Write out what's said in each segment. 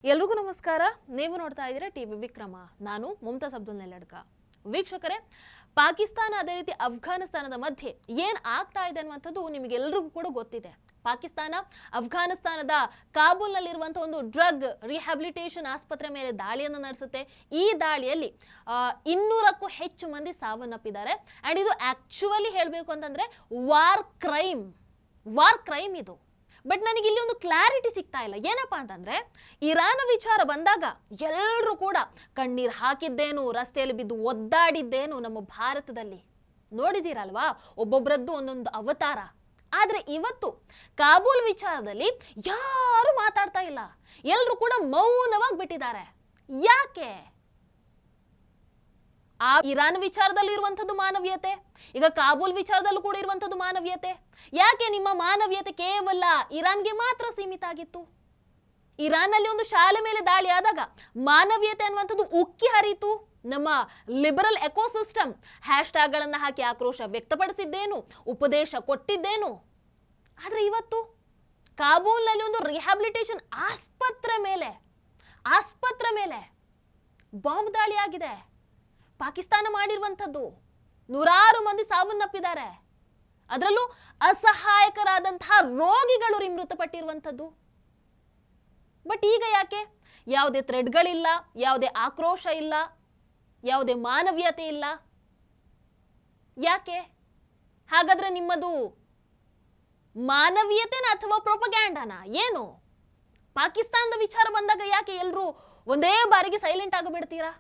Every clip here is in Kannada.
ಎಲ್ರಿಗೂ ನಮಸ್ಕಾರ. ನೀವು ನೋಡ್ತಾ ಇದ್ದೀರಾ ಟಿವಿ ವಿಕ್ರಮ. ನಾನು ಮುಮ್ತಾಜ್ ಅಬ್ದುಲ್ ನೆಲ್ಲಡ್ಕ. ವೀಕ್ಷಕರೇ, ಪಾಕಿಸ್ತಾನ ಅದೇ ರೀತಿ ಅಫ್ಘಾನಿಸ್ತಾನದ ಮಧ್ಯೆ ಏನ್ ಆಗ್ತಾ ಇದೆ ಅನ್ನುವಂಥದ್ದು ನಿಮಗೆಲ್ಲರಿಗೂ ಕೂಡ ಗೊತ್ತಿದೆ. ಪಾಕಿಸ್ತಾನ ಅಫ್ಘಾನಿಸ್ತಾನದ ಕಾಬೂಲ್ನಲ್ಲಿರುವಂತಹ ಒಂದು ಡ್ರಗ್ ರಿಹ್ಯಾಬಿಲಿಟೇಷನ್ ಆಸ್ಪತ್ರೆ ಮೇಲೆ ದಾಳಿಯನ್ನು ನಡೆಸುತ್ತೆ. ಈ ದಾಳಿಯಲ್ಲಿ 200ಕ್ಕೂ ಹೆಚ್ಚು ಮಂದಿ ಸಾವನ್ನಪ್ಪಿದ್ದಾರೆ. ಅಂಡ್ ಇದು ಆಕ್ಚುಲಿ ಹೇಳಬೇಕು ಅಂತಂದ್ರೆ ವಾರ್ ಕ್ರೈಮ್ ಇದು. ಬಟ್ ನನಗೆ ಇಲ್ಲಿ ಒಂದು ಕ್ಲಾರಿಟಿ ಸಿಗ್ತಾ ಇಲ್ಲ. ಏನಪ್ಪಾ ಅಂತಂದ್ರೆ, ಇರಾನ್ ವಿಚಾರ ಬಂದಾಗ ಎಲ್ಲರೂ ಕೂಡ ಕಣ್ಣೀರು ಹಾಕಿದ್ದೇನು, ರಸ್ತೆಯಲ್ಲಿ ಬಿದ್ದು ಒದ್ದಾಡಿದ್ದೇನು ನಮ್ಮ ಭಾರತದಲ್ಲಿ ನೋಡಿದ್ದೀರಲ್ವಾ, ಒಬ್ಬೊಬ್ಬರದ್ದು ಒಂದೊಂದು ಅವತಾರ. ಆದ್ರೆ ಇವತ್ತು ಕಾಬೂಲ್ ವಿಚಾರದಲ್ಲಿ ಯಾರು ಮಾತಾಡ್ತಾ ಇಲ್ಲ, ಎಲ್ಲರೂ ಕೂಡ ಮೌನವಾಗಿ ಬಿಟ್ಟಿದ್ದಾರೆ. ಯಾಕೆ? ಆ ಇರಾನ್ ವಿಚಾರದಲ್ಲಿ ಇರುವಂಥದ್ದು ಮಾನವೀಯತೆ, ಈಗ ಕಾಬೂಲ್ ವಿಚಾರದಲ್ಲೂ ಕೂಡ ಇರುವಂಥದ್ದು ಮಾನವೀಯತೆ. ಯಾಕೆ ನಿಮ್ಮ ಮಾನವೀಯತೆ ಕೇವಲ ಇರಾನ್ಗೆ ಮಾತ್ರ ಸೀಮಿತ ಆಗಿತ್ತು? ಇರಾನ್ನಲ್ಲಿ ಒಂದು ಶಾಲೆ ಮೇಲೆ ದಾಳಿ ಆದಾಗ ಮಾನವೀಯತೆ ಅನ್ನುವಂಥದ್ದು ಉಕ್ಕಿ ಹರಿತು. ನಮ್ಮ ಲಿಬರಲ್ ಎಕೋಸಿಸ್ಟಮ್ ಹ್ಯಾಶ್ಟ್ಯಾಗ್ಗಳನ್ನು ಹಾಕಿ ಆಕ್ರೋಶ ವ್ಯಕ್ತಪಡಿಸಿದ್ದೇನು, ಉಪದೇಶ ಕೊಟ್ಟಿದ್ದೇನು. ಆದ್ರೆ ಇವತ್ತು ಕಾಬೂಲ್ನಲ್ಲಿ ಒಂದು ರಿಹ್ಯಾಬಿಲಿಟೇಷನ್ ಆಸ್ಪತ್ರೆ ಮೇಲೆ ಬಾಂಬ್ ದಾಳಿ ಆಗಿದೆ. ಪಾಕಿಸ್ತಾನ ಮಾಡಿರುವಂಥದ್ದು, ನೂರಾರು ಮಂದಿ ಸಾವನ್ನಪ್ಪಿದ್ದಾರೆ. ಅದರಲ್ಲೂ ಅಸಹಾಯಕರಾದಂತಹ ರೋಗಿಗಳು ಮೃತಪಟ್ಟಿರುವಂಥದ್ದು. ಬಟ್ ಈಗ ಯಾಕೆ ಯಾವುದೇ ಥ್ರೆಡ್ಗಳಿಲ್ಲ, ಯಾವುದೇ ಆಕ್ರೋಶ ಇಲ್ಲ, ಯಾವುದೇ ಮಾನವೀಯತೆ ಇಲ್ಲ? ಯಾಕೆ? ಹಾಗಾದ್ರೆ ನಿಮ್ಮದು ಮಾನವೀಯತೆನ ಅಥವಾ ಪ್ರೊಪಗ್ಯಾಂಡಾನ ಏನು? ಪಾಕಿಸ್ತಾನದ ವಿಚಾರ ಬಂದಾಗ ಯಾಕೆ ಎಲ್ಲರೂ ಒಂದೇ ಬಾರಿಗೆ ಸೈಲೆಂಟ್ ಆಗಿಬಿಡ್ತೀರಾ?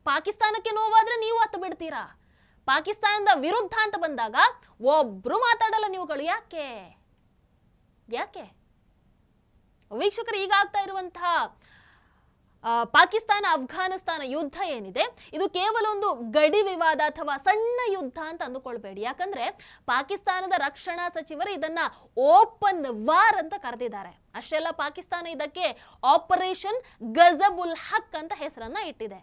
ಪಾಕಿಸ್ತಾನಕ್ಕೆ ನೋವಾದ್ರೆ ನೀವು ಹತ್ತು ಬಿಡ್ತೀರಾ. ಪಾಕಿಸ್ತಾನದ ವಿರುದ್ಧ ಅಂತ ಬಂದಾಗ ಒಬ್ರು ಮಾತಾಡಲ್ಲ ನೀವುಗಳು. ಯಾಕೆ? ವೀಕ್ಷಕರು, ಈಗ ಆಗ್ತಾ ಇರುವಂತಹ ಪಾಕಿಸ್ತಾನ ಅಫ್ಘಾನಿಸ್ತಾನ ಯುದ್ಧ ಏನಿದೆ, ಇದು ಕೇವಲ ಒಂದು ಗಡಿ ವಿವಾದ ಅಥವಾ ಸಣ್ಣ ಯುದ್ಧ ಅಂತ ಅಂದುಕೊಳ್ಬೇಡಿ. ಯಾಕಂದ್ರೆ ಪಾಕಿಸ್ತಾನದ ರಕ್ಷಣಾ ಸಚಿವರು ಇದನ್ನ ಓಪನ್ ವಾರ್ ಅಂತ ಕರೆದಿದ್ದಾರೆ. ಅಷ್ಟೆಲ್ಲ ಪಾಕಿಸ್ತಾನ ಇದಕ್ಕೆ ಆಪರೇಷನ್ ಗಜಬುಲ್ ಹಕ್ ಅಂತ ಹೆಸರನ್ನ ಇಟ್ಟಿದೆ.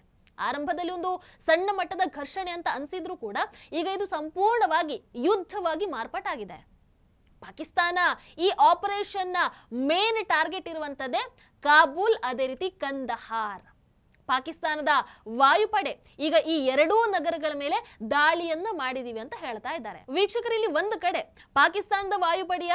ಆರಂಭದಲ್ಲಿ ಒಂದು ಸಣ್ಣ ಮಟ್ಟದ ಘರ್ಷಣೆ ಅಂತ ಅನ್ಸಿದ್ರು ಕೂಡ ಈಗ ಇದು ಸಂಪೂರ್ಣವಾಗಿ ಯುದ್ಧವಾಗಿ ಮಾರ್ಪಾಟಾಗಿದೆ. ಪಾಕಿಸ್ತಾನ ಈ ಆಪರೇಷನ್ ನ ಮೇನ್ ಟಾರ್ಗೆಟ್ ಇರುವಂತದ್ದೇ ಕಾಬೂಲ್, ಅದೇ ರೀತಿ ಕಂದಹಾರ್. ಪಾಕಿಸ್ತಾನದ ವಾಯುಪಡೆ ಈಗ ಈ ಎರಡೂ ನಗರಗಳ ಮೇಲೆ ದಾಳಿಯನ್ನ ಮಾಡಿದೀವಿ ಅಂತ ಹೇಳ್ತಾ ಇದ್ದಾರೆ. ವೀಕ್ಷಕರಲ್ಲಿ, ಒಂದು ಕಡೆ ಪಾಕಿಸ್ತಾನದ ವಾಯುಪಡೆಯ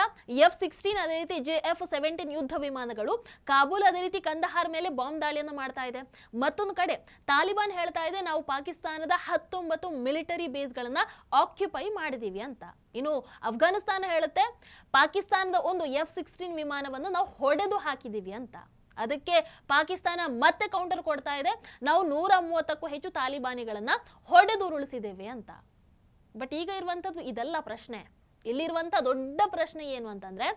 F-16 ಅದೇ ರೀತಿ JF-17 ಯುದ್ಧ ವಿಮಾನಗಳು ಕಾಬೂಲ್ ಅದೇ ರೀತಿ ಕಂದಹಾರ್ ಮೇಲೆ ಬಾಂಬ್ ದಾಳಿಯನ್ನ ಮಾಡ್ತಾ ಇದೆ. ಮತ್ತೊಂದು ಕಡೆ ತಾಲಿಬಾನ್ ಹೇಳ್ತಾ ಇದೆ, ನಾವು ಪಾಕಿಸ್ತಾನದ 19 ಮಿಲಿಟರಿ ಬೇಸ್ಗಳನ್ನ ಆಕ್ಯುಪೈ ಮಾಡಿದೀವಿ ಅಂತ. ಇನ್ನು ಅಫ್ಘಾನಿಸ್ತಾನ ಹೇಳುತ್ತೆ, ಪಾಕಿಸ್ತಾನದ ಒಂದು F-16 ವಿಮಾನವನ್ನು ನಾವು ಹೊಡೆದು ಹಾಕಿದೀವಿ ಅಂತ. ಅದಕ್ಕೆ ಪಾಕಿಸ್ತಾನ ಮತ್ತೆ ಕೌಂಟರ್ ಕೊಡ್ತಾ ಇದೆ, ನಾವು 130ಕ್ಕೂ ಹೆಚ್ಚು ತಾಲಿಬಾನಿಗಳನ್ನ ಹೊಡೆದುರುಳಿಸಿದ್ದೇವೆ ಅಂತ. ಬಟ್ ಈಗ ಇರುವಂಥದ್ದು ಇದೆಲ್ಲ ಪ್ರಶ್ನೆ. ಇಲ್ಲಿರುವಂಥ ದೊಡ್ಡ ಪ್ರಶ್ನೆ ಏನು ಅಂತಂದ್ರೆ,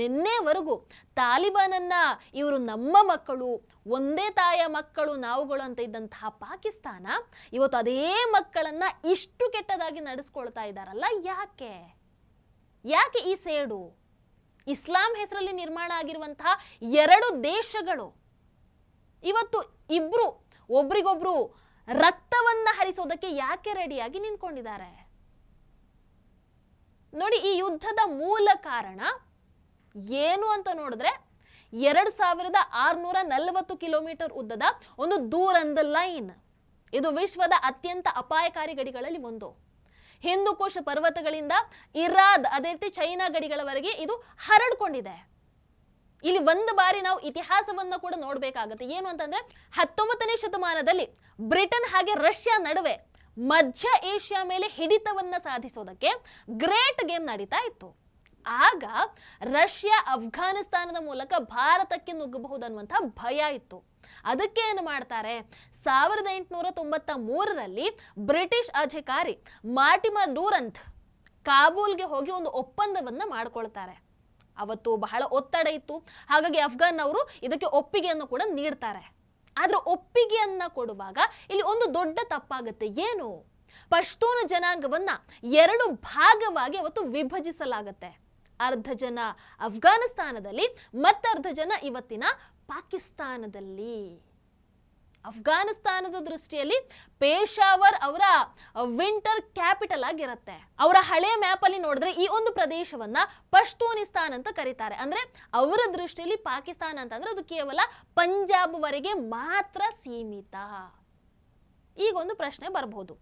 ನಿನ್ನೆವರೆಗೂ ತಾಲಿಬಾನನ್ನ ಇವರು ನಮ್ಮ ಮಕ್ಕಳು, ಒಂದೇ ತಾಯಿಯ ಮಕ್ಕಳು ನಾವುಗಳು ಅಂತ ಇದ್ದಂತಹ ಪಾಕಿಸ್ತಾನ ಇವತ್ತು ಅದೇ ಮಕ್ಕಳನ್ನ ಇಷ್ಟು ಕೆಟ್ಟದಾಗಿ ನಡೆಸ್ಕೊಳ್ತಾ ಇದ್ದಾರಲ್ಲ. ಯಾಕೆ ಈ ಸೇಡು? ಇಸ್ಲಾಂ ಹೆಸರಲ್ಲಿ ನಿರ್ಮಾಣ ಆಗಿರುವಂತಹ ಎರಡು ದೇಶಗಳು ಇವತ್ತು ಇಬ್ರು ಒಬ್ರಿಗೊಬ್ರು ರಕ್ತವನ್ನ ಹರಿಸೋದಕ್ಕೆ ಯಾಕೆ ರೆಡಿಯಾಗಿ ನಿಂತ್ಕೊಂಡಿದ್ದಾರೆ? ನೋಡಿ, ಈ ಯುದ್ಧದ ಮೂಲ ಕಾರಣ ಏನು ಅಂತ ನೋಡಿದ್ರೆ, 2640 ಕಿಲೋಮೀಟರ್ ಉದ್ದದ ಒಂದು ದೂರಂದ್ ಲೈನ್. ಇದು ವಿಶ್ವದ ಅತ್ಯಂತ ಅಪಾಯಕಾರಿ ಗಡಿಗಳಲ್ಲಿ ಒಂದು. ಹಿಂದೂಕುಷ್ ಪರ್ವತಗಳಿಂದ ಇರಾದ್ ಅದೇ ರೀತಿ ಚೈನಾ ಗಡಿಗಳವರೆಗೆ ಇದು ಹರಡ್ಕೊಂಡಿದೆ. ಇಲ್ಲಿ ಒಂದು ಬಾರಿ ನಾವು ಇತಿಹಾಸವನ್ನ ಕೂಡ ನೋಡ್ಬೇಕಾಗತ್ತೆ. ಏನು ಅಂತಂದ್ರೆ, 19ನೇ ಶತಮಾನದಲ್ಲಿ ಬ್ರಿಟನ್ ಹಾಗೆ ರಷ್ಯಾ ನಡುವೆ ಮಧ್ಯ ಏಷ್ಯಾ ಮೇಲೆ ಹಿಡಿತವನ್ನ ಸಾಧಿಸೋದಕ್ಕೆ ಗ್ರೇಟ್ ಗೇಮ್ ನಡೀತಾ ಇತ್ತು. ಆಗ ರಷ್ಯಾ ಅಫ್ಘಾನಿಸ್ತಾನದ ಮೂಲಕ ಭಾರತಕ್ಕೆ ನುಗ್ಗಬಹುದನ್ನುವಂತಹ ಭಯ ಇತ್ತು. ಅದಕ್ಕೆ ಏನು ಮಾಡ್ತಾರೆ, 1893ರಲ್ಲಿ ಬ್ರಿಟಿಷ್ ಅಧಿಕಾರಿ ಮಾರ್ಟಿಮರ್ ಡೂರಂತ್ ಕಾಬೂಲ್ಗೆ ಹೋಗಿ ಒಂದು ಒಪ್ಪಂದವನ್ನ ಮಾಡ್ಕೊಳ್ತಾರೆ. ಅವತ್ತು ಬಹಳ ಒತ್ತಡ ಇತ್ತು, ಹಾಗಾಗಿ ಅಫ್ಘಾನ್ ಅವರು ಇದಕ್ಕೆ ಒಪ್ಪಿಗೆಯನ್ನು ಕೂಡ ನೀಡ್ತಾರೆ. ಆದ್ರೆ ಒಪ್ಪಿಗೆಯನ್ನ ಕೊಡುವಾಗ ಇಲ್ಲಿ ಒಂದು ದೊಡ್ಡ ತಪ್ಪಾಗುತ್ತೆ. ಏನು? ಪಶ್ತೂನ್ ಜನಾಂಗವನ್ನ 2 ಭಾಗವಾಗಿ ಅವತ್ತು ವಿಭಜಿಸಲಾಗತ್ತೆ. ಅರ್ಧ ಜನ ಅಫ್ಘಾನಿಸ್ತಾನದಲ್ಲಿ, ಮತ್ತರ್ಧ ಜನ ಇವತ್ತಿನ ಪಾಕಿಸ್ತಾನದಲ್ಲಿ. ಅಫ್ಘಾನಿಸ್ತಾನದ ದೃಷ್ಟಿಯಲ್ಲಿ ಪೇಶಾವರ್ ಅವರ ವಿಂಟರ್ ಕ್ಯಾಪಿಟಲ್ ಆಗಿರುತ್ತೆ. ಅವರ ಹಳೆಯ ಮ್ಯಾಪ್ ಅಲ್ಲಿ ನೋಡಿದ್ರೆ ಈ ಒಂದು ಪ್ರದೇಶವನ್ನ ಪಶ್ತೂನಿಸ್ತಾನ್ ಅಂತ ಕರೀತಾರೆ. ಅಂದ್ರೆ ಅವರ ದೃಷ್ಟಿಯಲ್ಲಿ ಪಾಕಿಸ್ತಾನ ಅಂತಂದ್ರೆ ಅದು ಕೇವಲ ಪಂಜಾಬ್ ವರೆಗೆ ಮಾತ್ರ ಸೀಮಿತ. ಈಗ ಒಂದು ಪ್ರಶ್ನೆ ಬರಬಹುದು.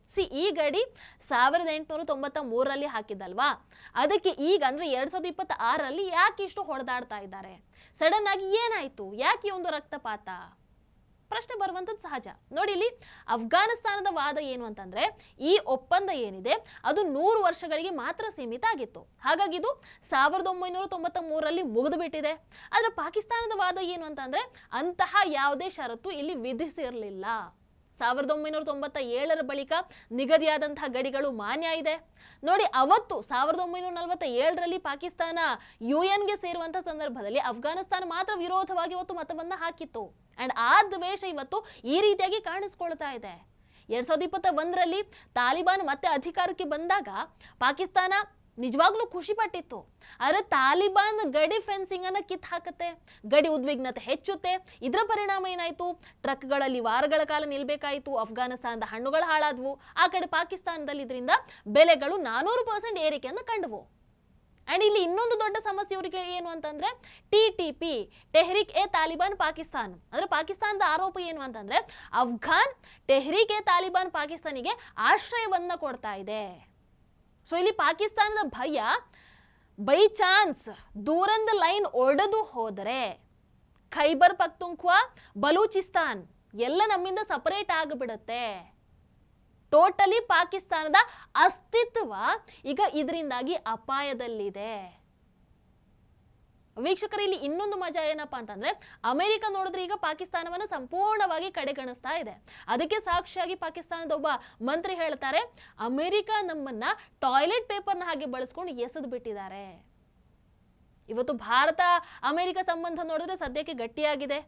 ಈ ಗಡಿ 1893ರಲ್ಲಿ ಹಾಕಿದ್ದಲ್ವಾ, ಅದಕ್ಕೆ ಈಗ ಅಂದ್ರೆ 2026ರಲ್ಲಿ ಯಾಕೆ ಇಷ್ಟು ಹೊಡೆದಾಡ್ತಾ ಇದ್ದಾರೆ? ಸಡನ್ ಆಗಿ ಏನಾಯ್ತು? ಯಾಕೆ ಒಂದು ರಕ್ತಪಾತ? ಪ್ರಶ್ನೆ ಬರುವಂಥದ್ದು ಸಹಜ. ನೋಡಿ, ಇಲ್ಲಿ ಅಫ್ಘಾನಿಸ್ತಾನದ ವಾದ ಏನು ಅಂತಂದ್ರೆ ಈ ಒಪ್ಪಂದ ಏನಿದೆ ಅದು 100 ವರ್ಷಗಳಿಗೆ ಮಾತ್ರ ಸೀಮಿತ ಆಗಿತ್ತು. ಹಾಗಾಗಿ ಇದು 1993ರಲ್ಲಿ ಮುಗಿದು ಬಿಟ್ಟಿದೆ. ಆದ್ರೆ ಪಾಕಿಸ್ತಾನದ ವಾದ ಏನು ಅಂತಂದ್ರೆ ಅಂತಹ ಯಾವುದೇ ಷರತ್ತು ಇಲ್ಲಿ ವಿಧಿಸಿರಲಿಲ್ಲ. 1997ರ ಬಳಿಕ ನಿಗದಿಯಾದಂತಹ ಗಡಿಗಳು ಮಾನ್ಯ ಇದೆ. ನೋಡಿ, ಅವತ್ತು 1947ರಲ್ಲಿ ಪಾಕಿಸ್ತಾನ UN-ಗೆ ಸೇರುವಂತಹ ಸಂದರ್ಭದಲ್ಲಿ ಅಫ್ಘಾನಿಸ್ತಾನ ಮಾತ್ರ ವಿರೋಧವಾಗಿ ಇವತ್ತು ಮತವನ್ನ ಹಾಕಿತ್ತು. ಅಂಡ್ ಆ ದ್ವೇಷ ಇವತ್ತು ಈ ರೀತಿಯಾಗಿ ಕಾಣಿಸ್ಕೊಳ್ತಾ ಇದೆ. 2021ರಲ್ಲಿ ತಾಲಿಬಾನ್ ಮತ್ತೆ ಅಧಿಕಾರಕ್ಕೆ ಬಂದಾಗ ಪಾಕಿಸ್ತಾನ ನಿಜವಾಗ್ಲೂ ಖುಷಿ ಪಟ್ಟಿತ್ತು. ಆದ್ರೆ ತಾಲಿಬಾನ್ ಗಡಿ ಫೆನ್ಸಿಂಗ್ ಅನ್ನ ಕಿತ್ ಹಾಕುತ್ತೆ, ಗಡಿ ಉದ್ವಿಗ್ನತೆ ಹೆಚ್ಚುತ್ತೆ. ಇದರ ಪರಿಣಾಮ ಏನಾಯ್ತು? ಟ್ರಕ್ಗಳಲ್ಲಿ ವಾರಗಳ ಕಾಲ ನಿಲ್ಬೇಕಾಯ್ತು. ಅಫ್ಘಾನಿಸ್ತಾನದ ಹಣ್ಣುಗಳು ಹಾಳಾದ್ವು. ಆ ಕಡೆ ಪಾಕಿಸ್ತಾನದಲ್ಲಿ ಇದರಿಂದ ಬೆಲೆಗಳು 400% ಏರಿಕೆಯನ್ನು ಕಂಡವು. ಅಂಡ್ ಇಲ್ಲಿ ಇನ್ನೊಂದು ದೊಡ್ಡ ಸಮಸ್ಯೆ ಇವರಿಗೆ ಏನು ಅಂತಂದ್ರೆ TTP, ಟೆಹ್ರಿಕ್ ಎ ತಾಲಿಬಾನ್ ಪಾಕಿಸ್ತಾನ್. ಅಂದ್ರೆ ಪಾಕಿಸ್ತಾನದ ಆರೋಪ ಏನು ಅಂತಂದ್ರೆ ಅಫ್ಘಾನ್ ಟೆಹ್ರಿಕ್ ಎ ತಾಲಿಬಾನ್ ಪಾಕಿಸ್ತಾನಿಗೆ ಆಶ್ರಯವನ್ನ ಕೊಡ್ತಾ ಇದೆ. ಸೊ ಇಲ್ಲಿ ಪಾಕಿಸ್ತಾನದ ಭಯ, ಬೈ ಚಾನ್ಸ್ ದೂರಂದ ಲೈನ್ ಒಡೆದು ಹೋದರೆ ಖೈಬರ್ ಪಖ್ತೂನ್ಖ್ವಾ, ಬಲೂಚಿಸ್ತಾನ್ ಎಲ್ಲ ನಮ್ಮಿಂದ ಸಪರೇಟ್ ಆಗಿಬಿಡುತ್ತೆ. ಟೋಟಲಿ ಪಾಕಿಸ್ತಾನದ ಅಸ್ತಿತ್ವ ಈಗ ಇದರಿಂದಾಗಿ ಅಪಾಯದಲ್ಲಿದೆ. ವೀಕ್ಷಕರು, ಇಲ್ಲಿ ಇನ್ನೊಂದು ಮಜಾ ಏನಪ್ಪಾ ಅಂತಂದ್ರೆ ಅಮೆರಿಕ ನೋಡಿದ್ರೆ ಈಗ ಪಾಕಿಸ್ತಾನವನ್ನು ಸಂಪೂರ್ಣವಾಗಿ ಕಡೆಗಣಿಸ್ತಾ ಇದೆ. ಅದಕ್ಕೆ ಸಾಕ್ಷಿಯಾಗಿ ಪಾಕಿಸ್ತಾನದ ಒಬ್ಬ ಮಂತ್ರಿ ಹೇಳ್ತಾರೆ, ಅಮೆರಿಕ ನಮ್ಮನ್ನ ಟಾಯ್ಲೆಟ್ ಪೇಪರ್ನ ಹಾಗೆ ಬಳಸ್ಕೊಂಡು ಎಸೆದು ಬಿಟ್ಟಿದ್ದಾರೆ. ಇವತ್ತು ಭಾರತ ಅಮೆರಿಕ ಸಂಬಂಧ ನೋಡಿದ್ರೆ ಸದ್ಯಕ್ಕೆ ಗಟ್ಟಿಯಾಗಿದೆ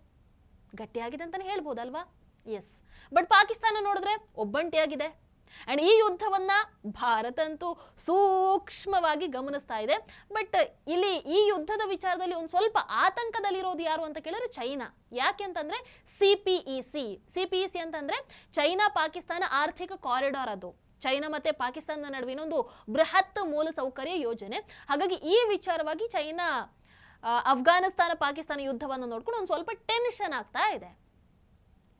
ಅಂತಾನೆ ಹೇಳ್ಬೋದಲ್ವಾ? ಎಸ್. ಬಟ್ ಪಾಕಿಸ್ತಾನ ನೋಡಿದ್ರೆ ಒಬ್ಬಂಟಿಯಾಗಿದೆ. ಅಂಡ್ ಈ ಯುದ್ಧವನ್ನ ಭಾರತ ಅಂತೂ ಸೂಕ್ಷ್ಮವಾಗಿ ಗಮನಿಸ್ತಾ ಇದೆ. ಬಟ್ ಇಲ್ಲಿ ಈ ಯುದ್ಧದ ವಿಚಾರದಲ್ಲಿ ಒಂದು ಸ್ವಲ್ಪ ಆತಂಕದಲ್ಲಿರೋದು ಯಾರು ಅಂತ ಕೇಳಿದ್ರೆ ಚೈನಾ. ಯಾಕೆ ಅಂತಂದ್ರೆ CPEC ಅಂತಂದ್ರೆ ಚೈನಾ ಪಾಕಿಸ್ತಾನ ಆರ್ಥಿಕ ಕಾರಿಡಾರ್. ಅದು ಚೈನಾ ಮತ್ತೆ ಪಾಕಿಸ್ತಾನದ ನಡುವಿನ ಒಂದು ಬೃಹತ್ ಮೂಲಸೌಕರ್ಯ ಯೋಜನೆ. ಹಾಗಾಗಿ ಈ ವಿಚಾರವಾಗಿ ಚೈನಾ ಅಫ್ಘಾನಿಸ್ತಾನ ಪಾಕಿಸ್ತಾನ ಯುದ್ಧವನ್ನು ನೋಡ್ಕೊಂಡು ಒಂದು ಸ್ವಲ್ಪ ಟೆನ್ಷನ್ ಆಗ್ತಾ ಇದೆ.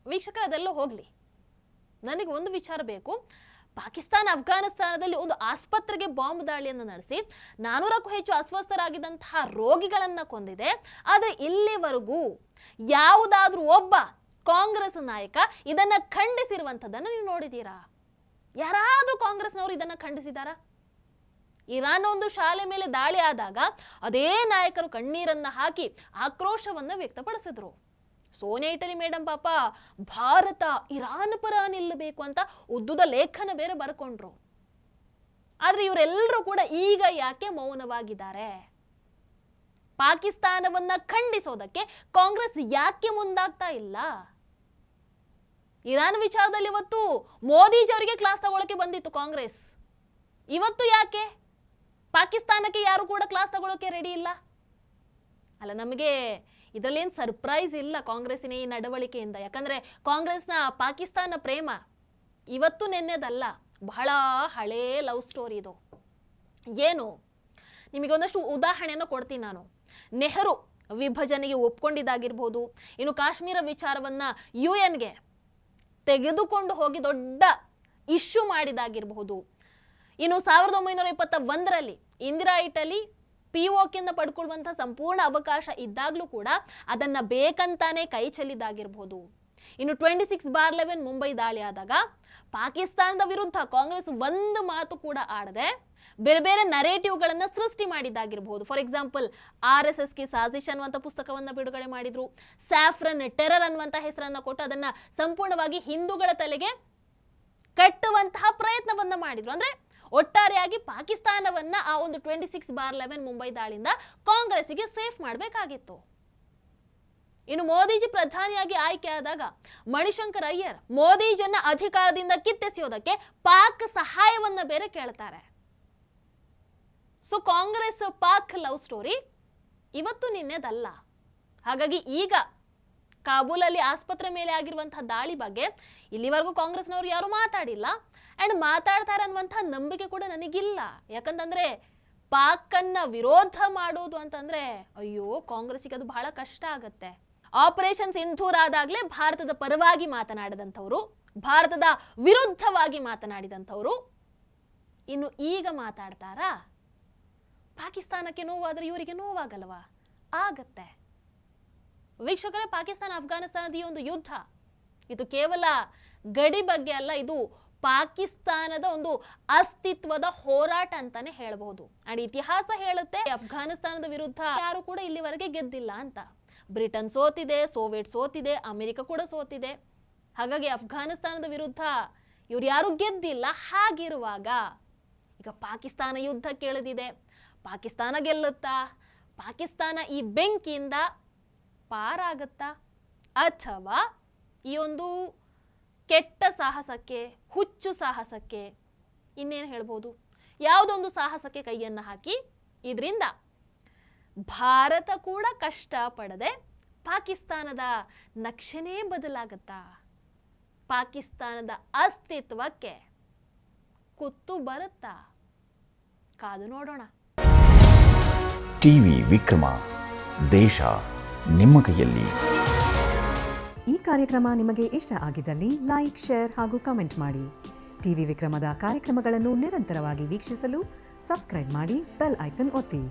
ವೀಕ್ಷಕರು, ಅದೆಲ್ಲ ಹೋಗ್ಲಿ, ನನಗೆ ಒಂದು ವಿಚಾರ ಬೇಕು. ಪಾಕಿಸ್ತಾನ ಅಫ್ಘಾನಿಸ್ತಾನದಲ್ಲಿ ಒಂದು ಆಸ್ಪತ್ರೆಗೆ ಬಾಂಬ್ ದಾಳಿಯನ್ನು ನಡೆಸಿ 400ಕ್ಕೂ ಹೆಚ್ಚು ಅಸ್ವಸ್ಥರಾಗಿದ್ದಂತಹ ರೋಗಿಗಳನ್ನ ಕೊಂದಿದೆ. ಆದರೆ ಇಲ್ಲಿವರೆಗೂ ಯಾವುದಾದ್ರೂ ಒಬ್ಬ ಕಾಂಗ್ರೆಸ್ ನಾಯಕ ಇದನ್ನ ಖಂಡಿಸಿರುವಂಥದ್ದನ್ನು ನೀವು ನೋಡಿದ್ದೀರಾ? ಯಾರಾದ್ರೂ ಕಾಂಗ್ರೆಸ್ನವರು ಇದನ್ನ ಖಂಡಿಸಿದಾರಾ? ಇರಾನ್ ಒಂದು ಶಾಲೆ ಮೇಲೆ ದಾಳಿ ಆದಾಗ ಅದೇ ನಾಯಕರು ಕಣ್ಣೀರನ್ನ ಹಾಕಿ ಆಕ್ರೋಶವನ್ನ ವ್ಯಕ್ತಪಡಿಸಿದ್ರು. ಸೋನಿಯಾ ಇಟಲಿ ಮೇಡಮ್ ಪಾಪ ಭಾರತ ಇರಾನ್ ಪರ ನಿಲ್ಲಬೇಕು ಅಂತ ಉದ್ದುದ ಲೇಖನ ಬೇರೆ ಬರ್ಕೊಂಡ್ರು. ಆದ್ರೆ ಇವರೆಲ್ಲರೂ ಕೂಡ ಈಗ ಯಾಕೆ ಮೌನವಾಗಿದ್ದಾರೆ? ಪಾಕಿಸ್ತಾನವನ್ನ ಖಂಡಿಸೋದಕ್ಕೆ ಕಾಂಗ್ರೆಸ್ ಯಾಕೆ ಮುಂದಾಗ್ತಾ ಇಲ್ಲ? ಇರಾನ್ ವಿಚಾರದಲ್ಲಿ ಇವತ್ತು ಮೋದಿಜಿ ಅವರಿಗೆ ಕ್ಲಾಸ್ ತಗೊಳ್ಳಕ್ಕೆ ಬಂದಿತ್ತು ಕಾಂಗ್ರೆಸ್. ಇವತ್ತು ಯಾಕೆ ಪಾಕಿಸ್ತಾನಕ್ಕೆ ಯಾರು ಕೂಡ ಕ್ಲಾಸ್ ತಗೊಳ್ಳೋಕೆ ರೆಡಿ ಇಲ್ಲ? ಅಲ್ಲ, ನಮಗೆ ಇದರಲ್ಲೇನು ಸರ್ಪ್ರೈಸ್ ಇಲ್ಲ ಕಾಂಗ್ರೆಸ್ಸಿನ ಈ ನಡವಳಿಕೆಯಿಂದ. ಯಾಕಂದ್ರೆ ಕಾಂಗ್ರೆಸ್ನ ಪಾಕಿಸ್ತಾನ ಪ್ರೇಮ ಇವತ್ತು ನೆನ್ನೆದಲ್ಲ, ಬಹಳ ಹಳೇ ಲವ್ ಸ್ಟೋರಿ ಇದು. ಏನು, ನಿಮಗೆ ಒಂದಷ್ಟು ಉದಾಹರಣೆಯನ್ನು ಕೊಡ್ತೀನಿ ನಾನು. ನೆಹರು ವಿಭಜನೆಗೆ ಒಪ್ಕೊಂಡಿದ್ದಾಗಿರ್ಬೋದು, ಇನ್ನು ಕಾಶ್ಮೀರ ವಿಚಾರವನ್ನ UN-ಗೆ ತೆಗೆದುಕೊಂಡು ಹೋಗಿ ದೊಡ್ಡ ಇಶ್ಯೂ ಮಾಡಿದಾಗಿರಬಹುದು. ಇನ್ನು 1921ರಲ್ಲಿ ಇಂದಿರಾ ಇಟಲಿ POKಯಿಂದ ಪಡ್ಕೊಳ್ಳುವಂತಹ ಸಂಪೂರ್ಣ ಅವಕಾಶ ಇದ್ದಾಗಲೂ ಕೂಡ ಅದನ್ನ ಬೇಕಂತಾನೆ ಕೈ ಚೆಲ್ಲಿದಾಗಿರ್ಬೋದು. ಇನ್ನು 26/11 ಮುಂಬೈ ದಾಳಿ ಆದಾಗ ಪಾಕಿಸ್ತಾನದ ವಿರುದ್ಧ ಕಾಂಗ್ರೆಸ್ ಒಂದು ಮಾತು ಕೂಡ ಆಡದೆ ಬೇರೆ ಬೇರೆ ನರೇಟಿವ್ಗಳನ್ನ ಸೃಷ್ಟಿ ಮಾಡಿದ್ದಾಗಿರ್ಬೋದು. ಫಾರ್ ಎಕ್ಸಾಂಪಲ್ RSSಗೆ ಸಾಜಿಶ್ ಅನ್ನುವಂಥ ಪುಸ್ತಕವನ್ನ ಬಿಡುಗಡೆ ಮಾಡಿದ್ರು. ಸ್ಯಾಫ್ರನ್ ಟೆರರ್ ಅನ್ನುವಂಥ ಹೆಸರನ್ನ ಕೊಟ್ಟು ಅದನ್ನ ಸಂಪೂರ್ಣವಾಗಿ ಹಿಂದೂಗಳ ತಲೆಗೆ ಕಟ್ಟುವಂತಹ ಪ್ರಯತ್ನವನ್ನ ಮಾಡಿದ್ರು. ಅಂದ್ರೆ ಒಟ್ಟಾರೆಯಾಗಿ ಪಾಕಿಸ್ತಾನವನ್ನ ಆ ಒಂದು 26/11 ಮುಂಬೈ ದಾಳಿಯಿಂದ ಕಾಂಗ್ರೆಸ್ಸಿಗೆ ಸೇಫ್ ಮಾಡಬೇಕಾಗಿತ್ತು. ಇನ್ನು ಮೋದಿಜಿ ಪ್ರಧಾನಿಯಾಗಿ ಆಯ್ಕೆ ಆದಾಗ ಮಣಿಶಂಕರ್ ಅಯ್ಯರ್ ಮೋದಿಜಿಯನ್ನ ಅಧಿಕಾರದಿಂದ ಕಿತ್ತೆಸೆಯೋದಕ್ಕೆ ಪಾಕ್ ಸಹಾಯವನ್ನ ಬೇರೆ ಕೇಳ್ತಾರೆ. So Congress Pak love story ಇವತ್ತು ನಿನ್ನೆದಲ್ಲ. ಹಾಗಾಗಿ ಈಗ ಕಾಬೂಲಲ್ಲಿ ಆಸ್ಪತ್ರೆ ಮೇಲೆ ಆಗಿರುವಂತಹ ದಾಳಿ ಬಗ್ಗೆ ಇಲ್ಲಿವರೆಗೂ ಕಾಂಗ್ರೆಸ್ನವರು ಯಾರು ಮಾತಾಡಿಲ್ಲ ಅಂಡ್ ಮಾತಾಡ್ತಾರೆ ಅನ್ನುವಂತಹ ನಂಬಿಕೆ ಕೂಡ ನನಗಿಲ್ಲ. ಯಾಕಂತಂದ್ರೆ ಪಾಕನ್ನ ವಿರೋಧ ಮಾಡೋದು ಅಂತಂದ್ರೆ ಅಯ್ಯೋ ಕಾಂಗ್ರೆಸ್ಸಿಗೆ ಅದು ಬಹಳ ಕಷ್ಟ ಆಗತ್ತೆ. ಆಪರೇಷನ್ ಸಿಂಧೂರ್ ಆದಾಗ್ಲೇ ಭಾರತದ ಪರವಾಗಿ ಮಾತನಾಡಿದಂಥವ್ರು, ಭಾರತದ ವಿರುದ್ಧವಾಗಿ ಮಾತನಾಡಿದಂಥವ್ರು ಇನ್ನು ಈಗ ಮಾತಾಡ್ತಾರಾ? ಪಾಕಿಸ್ತಾನಕ್ಕೆ ನೋವಾದ್ರೆ ಇವರಿಗೆ ನೋವಾಗಲ್ವಾ? ಆಗತ್ತೆ. ವೀಕ್ಷಕರೇ, ಪಾಕಿಸ್ತಾನ ಅಫ್ಘಾನಿಸ್ತಾನದ ಈ ಒಂದು ಯುದ್ಧ ಇದು ಕೇವಲ ಗಡಿ ಬಗ್ಗೆ ಅಲ್ಲ, ಇದು ಪಾಕಿಸ್ತಾನದ ಒಂದು ಅಸ್ತಿತ್ವದ ಹೋರಾಟ ಅಂತಾನೆ ಹೇಳಬಹುದು. ಅಂಡ್ ಇತಿಹಾಸ ಹೇಳುತ್ತೆ ಅಫ್ಘಾನಿಸ್ತಾನದ ವಿರುದ್ಧ ಯಾರು ಕೂಡ ಇಲ್ಲಿವರೆಗೆ ಗೆದ್ದಿಲ್ಲ ಅಂತ. ಬ್ರಿಟನ್ ಸೋತಿದೆ, ಸೋವಿಯತ್ ಸೋತಿದೆ, ಅಮೆರಿಕ ಕೂಡ ಸೋತಿದೆ. ಹಾಗಾಗಿ ಅಫ್ಘಾನಿಸ್ತಾನದ ವಿರುದ್ಧ ಇವ್ರು ಯಾರು ಗೆದ್ದಿಲ್ಲ. ಹಾಗಿರುವಾಗ ಈಗ ಪಾಕಿಸ್ತಾನ ಯುದ್ಧ ಕೇಳಿದಿದೆ, ಪಾಕಿಸ್ತಾನ ಗೆಲ್ಲುತ್ತಾ? ಪಾಕಿಸ್ತಾನ ಈ ಬೆಂಕಿಯಿಂದ ಪಾರಾಗತ್ತಾ? ಅಥವಾ ಈ ಒಂದು ಕೆಟ್ಟ ಸಾಹಸಕ್ಕೆ, ಹುಚ್ಚು ಸಾಹಸಕ್ಕೆ ಇನ್ನೇನು ಹೇಳ್ಬೋದು, ಯಾವುದೊಂದು ಸಾಹಸಕ್ಕೆ ಕೈಯನ್ನು ಹಾಕಿ ಇದರಿಂದ ಭಾರತ ಕೂಡ ಕಷ್ಟಪಡದೆ ಪಾಕಿಸ್ತಾನದ ನಕ್ಷೆನೇ ಬದಲಾಗತ್ತಾ? ಪಾಕಿಸ್ತಾನದ ಅಸ್ತಿತ್ವಕ್ಕೆ ಕುತ್ತು ಬರುತ್ತಾ? ಕಾದು ನೋಡೋಣ. ಟಿವಿ ವಿಕ್ರಮ, ದೇಶ ನಿಮ್ಮ ಕೈಯಲ್ಲಿ. ಈ ಕಾರ್ಯಕ್ರಮ ನಿಮಗೆ ಇಷ್ಟ ಆಗಿದ್ದಲ್ಲಿ ಲೈಕ್, ಶೇರ್ ಹಾಗೂ ಕಮೆಂಟ್ ಮಾಡಿ. ಟಿವಿ ವಿಕ್ರಮದ ಕಾರ್ಯಕ್ರಮಗಳನ್ನು ನಿರಂತರವಾಗಿ ವೀಕ್ಷಿಸಲು ಸಬ್ಸ್ಕ್ರೈಬ್ ಮಾಡಿ, ಬೆಲ್ ಐಕನ್ ಒತ್ತಿ.